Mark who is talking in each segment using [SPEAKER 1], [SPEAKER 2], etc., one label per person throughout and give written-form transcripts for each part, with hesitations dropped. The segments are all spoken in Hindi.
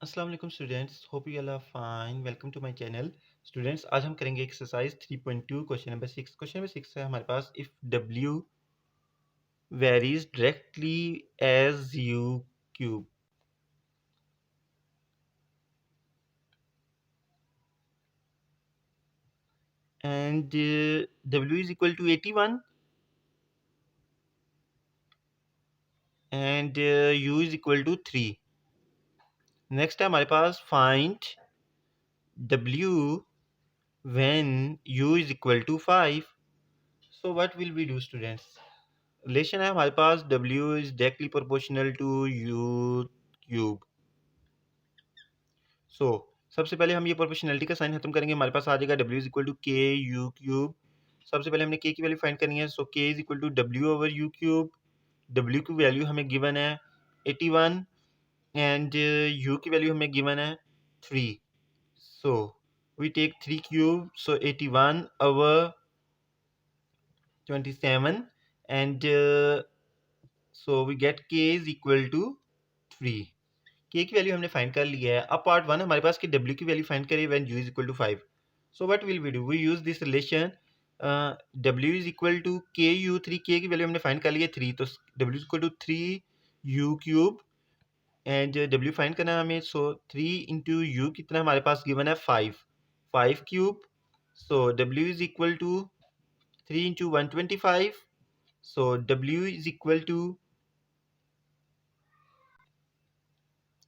[SPEAKER 1] अस्सलाम वालेकुम students, hope you all are fine. Welcome to my channel. Students, आज हम करेंगे exercise 3.2 question number 6। Question number 6 है हमारे पास, if W varies directly as U cube and W is equal to 81 and U is equal to 3। Next है हमारे पास, find W when U is equal to 5। So what will we do students? Relation है हमारे पास, W is directly proportional to U cube. सबसे पहले हम ये प्रोपोर्शनलिटी का साइन खत्म करेंगे। हमारे पास आ जाएगा W is equal to K u cube. सबसे पहले हमने के की वैल्यू फाइंड करनी है। So K is equal to W over U cube. W की वैल्यू हमें गिवन है 81 एंड U की वैल्यू हमें गिवन है 3। So we take 3 cube, so 81 over 27 and so we get K is equal to 3। K की वैल्यू हमने फाइंड कर लिया है। अब पार्ट वन हमारे पास कि W की वैल्यू फाइंड करें when U is equal to 5। So what will we do? We use this relation W is equal to K U 3। K की वैल्यू हमने फाइंड कर ली है 3, तो W is equal to 3 U cube and W find करना है हमें। सो 3 इंटू U कितना हमारे पास गिवन है 5 cube. So W is equal to 3 into 125। So W is equal to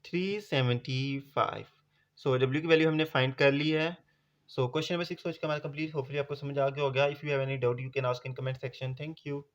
[SPEAKER 1] 375। So W की वैल्यू हमने फाइंड कर ली है। सो क्वेश्चन नंबर 6 हो चुका हमारा कंप्लीट। होपफुली आपको समझ आ गया होगा। If you have any doubt you can ask in comment section. Thank you.